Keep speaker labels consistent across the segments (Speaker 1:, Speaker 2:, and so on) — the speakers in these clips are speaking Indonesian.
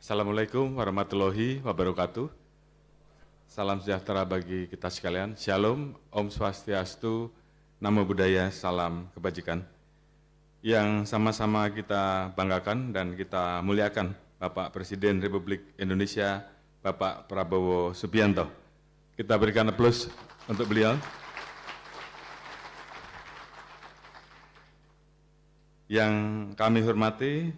Speaker 1: Assalamualaikum warahmatullahi wabarakatuh. Salam sejahtera bagi kita sekalian. Shalom, Om Swastiastu, Namo Buddhaya, salam kebajikan. Yang sama-sama kita banggakan dan kita muliakan Bapak Presiden Republik Indonesia, Bapak Prabowo Subianto. Kita berikan aplaus untuk beliau. Yang kami hormati,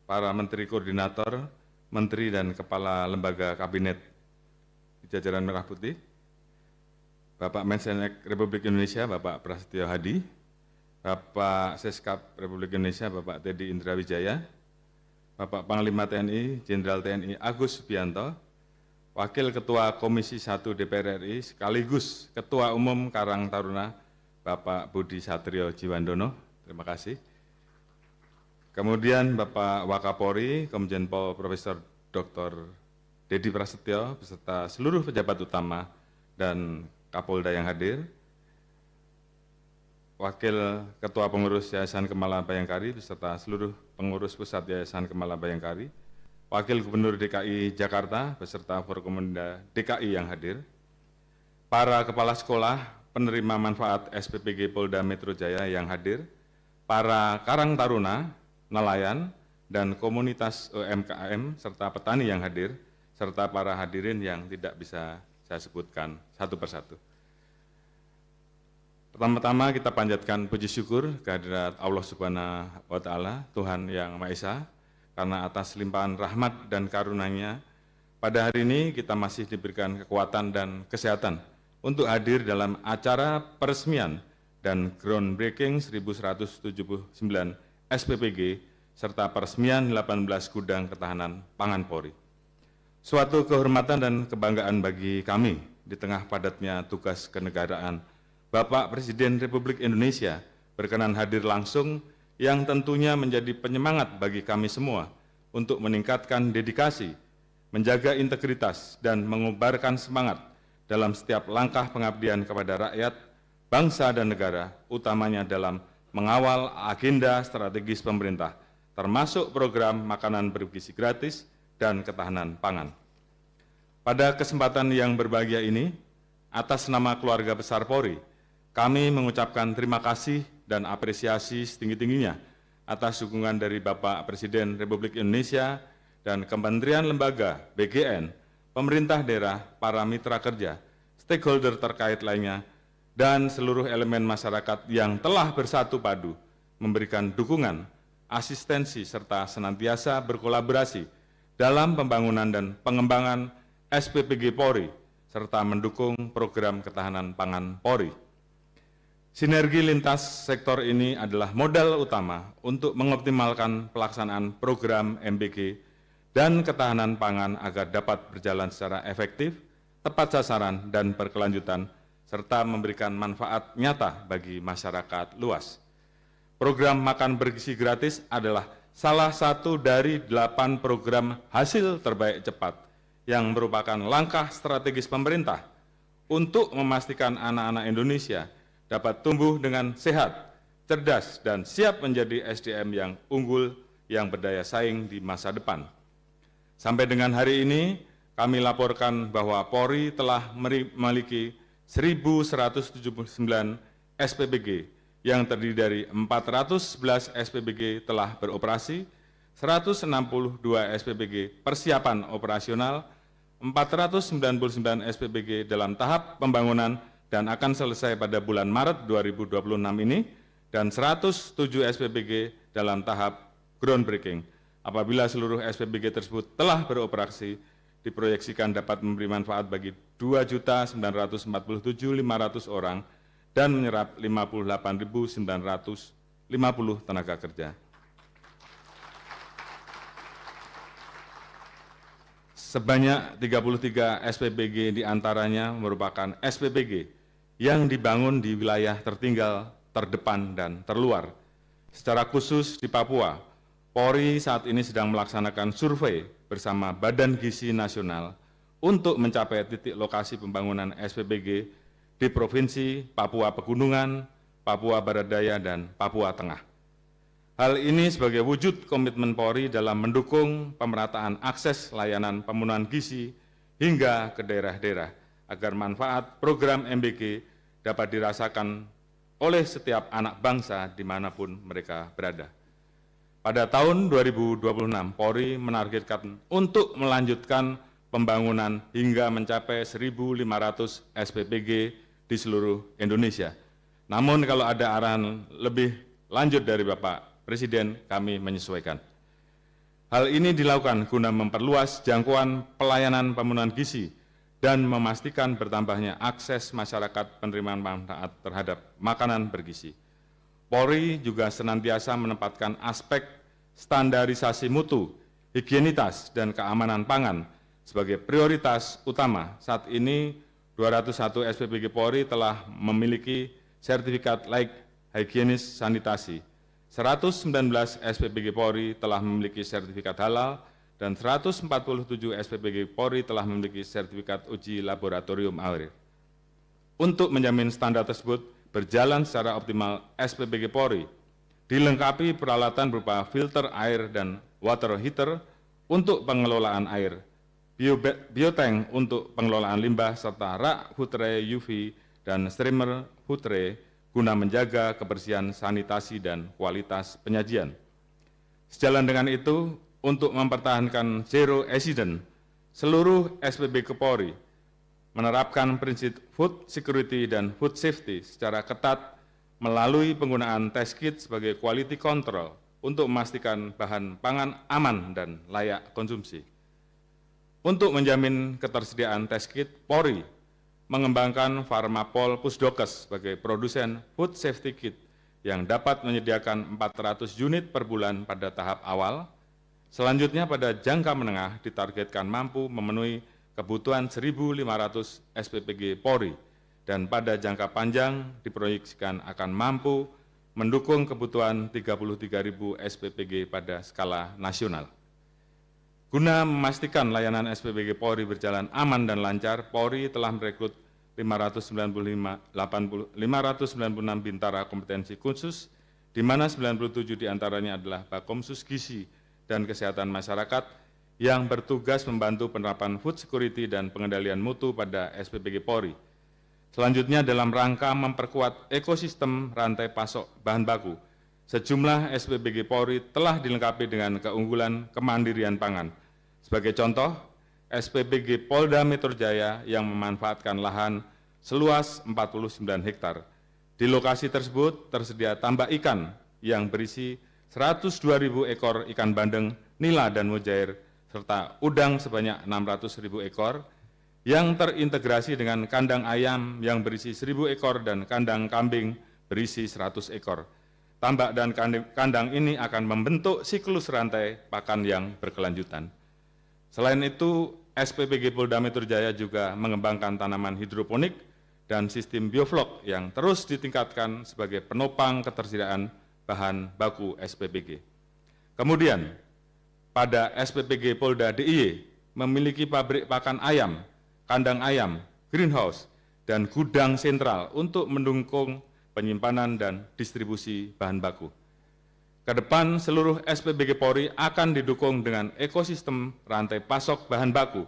Speaker 1: para Menteri Koordinator, Menteri dan Kepala Lembaga Kabinet di jajaran Merah Putih, Bapak Mensenek Republik Indonesia, Bapak Prasetyo Hadi, Bapak Seskap Republik Indonesia, Bapak Teddy Indra Wijaya, Bapak Panglima TNI, Jenderal TNI Agus Subianto, Wakil Ketua Komisi 1 DPR RI sekaligus Ketua Umum Karang Taruna, Bapak Budi Satrio Jiwandono, terima kasih. Kemudian Bapak Wakapolri, Komjen Pol Profesor Dr. Dedi Prasetyo, beserta seluruh pejabat utama dan Kapolda yang hadir, Wakil Ketua Pengurus Yayasan Kemala Bayangkari, beserta seluruh pengurus Pusat Yayasan Kemala Bayangkari, Wakil Gubernur DKI Jakarta, beserta Forkominda DKI yang hadir, para kepala sekolah penerima manfaat SPPG Polda Metro Jaya yang hadir, para Karang Taruna, nelayan, dan komunitas UMKM serta petani yang hadir, serta para hadirin yang tidak bisa saya sebutkan satu persatu. Pertama-tama kita panjatkan puji syukur kehadirat Allah Subhanahu wa Ta'ala, Tuhan Yang Maha Esa, karena atas limpahan rahmat dan karunia-Nya, pada hari ini kita masih diberikan kekuatan dan kesehatan untuk hadir dalam acara peresmian dan groundbreaking 1179 SPPG, serta peresmian 18 gudang ketahanan pangan Polri. Suatu kehormatan dan kebanggaan bagi kami di tengah padatnya tugas kenegaraan, Bapak Presiden Republik Indonesia berkenan hadir langsung yang tentunya menjadi penyemangat bagi kami semua untuk meningkatkan dedikasi, menjaga integritas, dan mengubarkan semangat dalam setiap langkah pengabdian kepada rakyat, bangsa, dan negara, utamanya dalam mengawal agenda strategis pemerintah, termasuk program makanan bergizi gratis dan ketahanan pangan. Pada kesempatan yang berbahagia ini, atas nama keluarga besar Polri, kami mengucapkan terima kasih dan apresiasi setinggi-tingginya atas dukungan dari Bapak Presiden Republik Indonesia dan Kementerian Lembaga, BGN, pemerintah daerah, para mitra kerja, stakeholder terkait lainnya, dan seluruh elemen masyarakat yang telah bersatu padu memberikan dukungan, asistensi, serta senantiasa berkolaborasi dalam pembangunan dan pengembangan SPPG Polri, serta mendukung program ketahanan pangan Polri. Sinergi lintas sektor ini adalah modal utama untuk mengoptimalkan pelaksanaan program MBG dan ketahanan pangan agar dapat berjalan secara efektif, tepat sasaran, dan berkelanjutan, serta memberikan manfaat nyata bagi masyarakat luas. Program makan bergizi gratis adalah salah satu dari 8 program hasil terbaik cepat yang merupakan langkah strategis pemerintah untuk memastikan anak-anak Indonesia dapat tumbuh dengan sehat, cerdas, dan siap menjadi SDM yang unggul yang berdaya saing di masa depan. Sampai dengan hari ini, kami laporkan bahwa Polri telah memiliki 1.179 SPPG yang terdiri dari 411 SPPG telah beroperasi, 162 SPPG persiapan operasional, 499 SPPG dalam tahap pembangunan dan akan selesai pada bulan Maret 2026 ini, dan 107 SPPG dalam tahap groundbreaking. Apabila seluruh SPPG tersebut telah beroperasi, diproyeksikan dapat memberi manfaat bagi 2.947.500 orang dan menyerap 58.950 tenaga kerja. Sebanyak 33 SPPG diantaranya merupakan SPPG yang dibangun di wilayah tertinggal, terdepan, dan terluar. Secara khusus di Papua, Polri saat ini sedang melaksanakan survei bersama Badan Gizi Nasional untuk mencapai titik lokasi pembangunan SPPG di Provinsi Papua Pegunungan, Papua Barat Daya, dan Papua Tengah. Hal ini sebagai wujud komitmen Polri dalam mendukung pemerataan akses layanan pemenuhan gizi hingga ke daerah-daerah agar manfaat program MBG dapat dirasakan oleh setiap anak bangsa dimanapun mereka berada. Pada tahun 2026, Polri menargetkan untuk melanjutkan pembangunan hingga mencapai 1.500 SPPG di seluruh Indonesia. Namun kalau ada arahan lebih lanjut dari Bapak Presiden, kami menyesuaikan. Hal ini dilakukan guna memperluas jangkauan pelayanan pemenuhan gizi dan memastikan bertambahnya akses masyarakat penerimaan manfaat terhadap makanan bergizi. Polri juga senantiasa menempatkan aspek standarisasi mutu, higienitas, dan keamanan pangan sebagai prioritas utama. Saat ini 201 SPPG Polri telah memiliki sertifikat layak higienis sanitasi. 119 SPPG Polri telah memiliki sertifikat halal dan 147 SPPG Polri telah memiliki sertifikat uji laboratorium air. Untuk menjamin standar tersebut berjalan secara optimal, SPPG Polri dilengkapi peralatan berupa filter air dan water heater untuk pengelolaan air, biotank untuk pengelolaan limbah, serta rak hood tray UV dan streamer hood tray guna menjaga kebersihan sanitasi dan kualitas penyajian. Sejalan dengan itu, untuk mempertahankan zero accident, seluruh SPPG Polri menerapkan prinsip food security dan food safety secara ketat melalui penggunaan test kit sebagai quality control untuk memastikan bahan pangan aman dan layak konsumsi. Untuk menjamin ketersediaan test kit, Polri mengembangkan Pharmapol Pusdokes sebagai produsen food safety kit yang dapat menyediakan 400 unit per bulan pada tahap awal. Selanjutnya pada jangka menengah ditargetkan mampu memenuhi kebutuhan 1.500 SPPG Polri dan pada jangka panjang diproyeksikan akan mampu mendukung kebutuhan 33.000 SPPG pada skala nasional. Guna memastikan layanan SPPG Polri berjalan aman dan lancar, Polri telah merekrut 596 bintara kompetensi khusus, di mana 97 diantaranya adalah Bakomsus Gizi dan Kesehatan Masyarakat yang bertugas membantu penerapan food security dan pengendalian mutu pada SPPG Polri. Selanjutnya dalam rangka memperkuat ekosistem rantai pasok bahan baku, sejumlah SPPG Polri telah dilengkapi dengan keunggulan kemandirian pangan. Sebagai contoh, SPPG Polda Metro Jaya yang memanfaatkan lahan seluas 49 hektar. Di lokasi tersebut tersedia tambak ikan yang berisi 102.000 ekor ikan bandeng, nila, dan mujair, serta udang sebanyak 600.000 ekor, yang terintegrasi dengan kandang ayam yang berisi 1.000 ekor dan kandang kambing berisi 100 ekor. Tambak dan kandang ini akan membentuk siklus rantai pakan yang berkelanjutan. Selain itu, SPPG Polda Metro Jaya juga mengembangkan tanaman hidroponik dan sistem bioflok yang terus ditingkatkan sebagai penopang ketersediaan bahan baku SPPG. Kemudian, pada SPPG Polda DIY memiliki pabrik pakan ayam, kandang ayam, greenhouse, dan gudang sentral untuk mendukung penyimpanan dan distribusi bahan baku. Ke depan, seluruh SPPG Polri akan didukung dengan ekosistem rantai pasok bahan baku,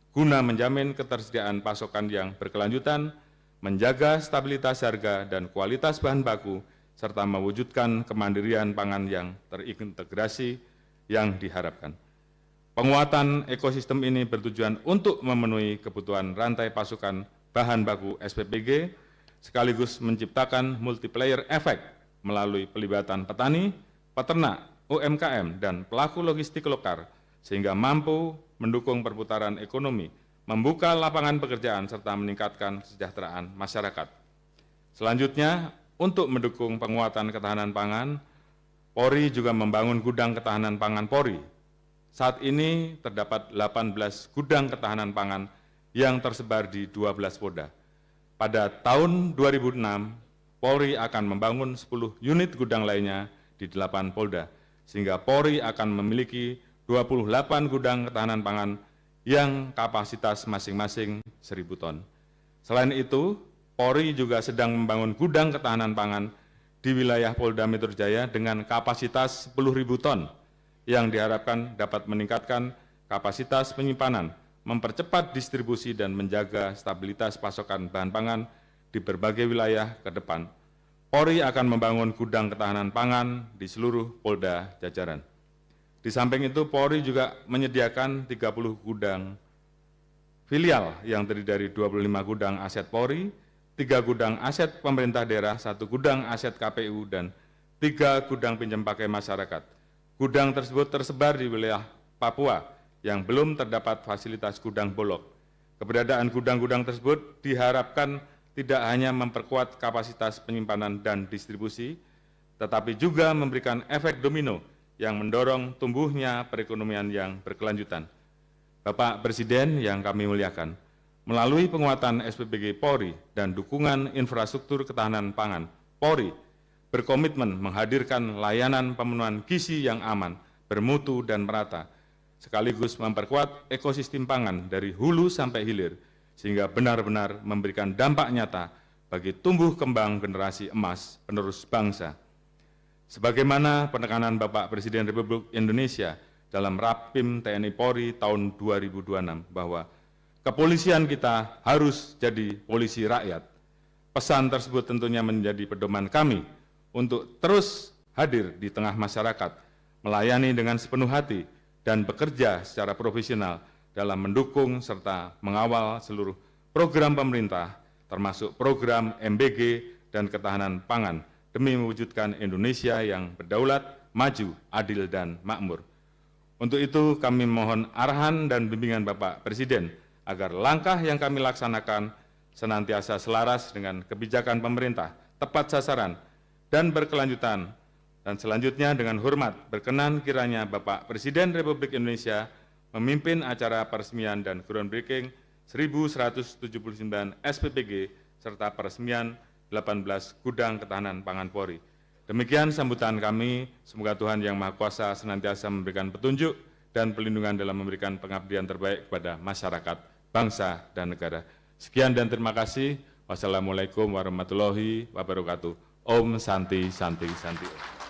Speaker 1: guna menjamin ketersediaan pasokan yang berkelanjutan, menjaga stabilitas harga dan kualitas bahan baku, serta mewujudkan kemandirian pangan yang terintegrasi yang diharapkan. Penguatan ekosistem ini bertujuan untuk memenuhi kebutuhan rantai pasokan bahan baku SPPG, sekaligus menciptakan multiplier effect melalui pelibatan petani, peternak, UMKM, dan pelaku logistik lokal, sehingga mampu mendukung perputaran ekonomi, membuka lapangan pekerjaan, serta meningkatkan kesejahteraan masyarakat. Selanjutnya, untuk mendukung penguatan ketahanan pangan, Polri juga membangun gudang ketahanan pangan Polri. Saat ini terdapat 18 gudang ketahanan pangan yang tersebar di 12 Polda. Pada tahun 2006, Polri akan membangun 10 unit gudang lainnya di 8 Polda, sehingga Polri akan memiliki 28 gudang ketahanan pangan yang kapasitas masing-masing 1.000 ton. Selain itu, Polri juga sedang membangun gudang ketahanan pangan di wilayah Polda Metro Jaya dengan kapasitas 10.000 ton yang diharapkan dapat meningkatkan kapasitas penyimpanan, mempercepat distribusi dan menjaga stabilitas pasokan bahan pangan di berbagai wilayah ke depan. Polri akan membangun gudang ketahanan pangan di seluruh Polda jajaran. Di samping itu, Polri juga menyediakan 30 gudang filial yang terdiri dari 25 gudang aset Polri, 3 gudang aset pemerintah daerah, 1 gudang aset KPU, dan 3 gudang pinjam pakai masyarakat. Gudang tersebut tersebar di wilayah Papua yang belum terdapat fasilitas gudang bulog. Keberadaan gudang-gudang tersebut diharapkan tidak hanya memperkuat kapasitas penyimpanan dan distribusi, tetapi juga memberikan efek domino yang mendorong tumbuhnya perekonomian yang berkelanjutan. Bapak Presiden yang kami muliakan, melalui penguatan SPBG Polri dan dukungan infrastruktur ketahanan pangan, Polri berkomitmen menghadirkan layanan pemenuhan gizi yang aman, bermutu, dan merata, sekaligus memperkuat ekosistem pangan dari hulu sampai hilir, sehingga benar-benar memberikan dampak nyata bagi tumbuh kembang generasi emas penerus bangsa. Sebagaimana penekanan Bapak Presiden Republik Indonesia dalam Rapim TNI Polri tahun 2026 bahwa kepolisian kita harus jadi polisi rakyat. Pesan tersebut tentunya menjadi pedoman kami untuk terus hadir di tengah masyarakat, melayani dengan sepenuh hati, dan bekerja secara profesional dalam mendukung serta mengawal seluruh program pemerintah, termasuk program MBG dan ketahanan pangan, demi mewujudkan Indonesia yang berdaulat, maju, adil, dan makmur. Untuk itu kami mohon arahan dan bimbingan Bapak Presiden agar langkah yang kami laksanakan senantiasa selaras dengan kebijakan pemerintah, tepat sasaran, dan berkelanjutan. Dan selanjutnya dengan hormat berkenan kiranya Bapak Presiden Republik Indonesia memimpin acara peresmian dan groundbreaking 1179 SPBG serta peresmian 18 gudang ketahanan pangan Polri. Demikian sambutan kami, semoga Tuhan Yang Maha Kuasa senantiasa memberikan petunjuk dan perlindungan dalam memberikan pengabdian terbaik kepada masyarakat, bangsa, dan negara. Sekian dan terima kasih. Wassalamualaikum warahmatullahi wabarakatuh. Om Santi Santi Santi.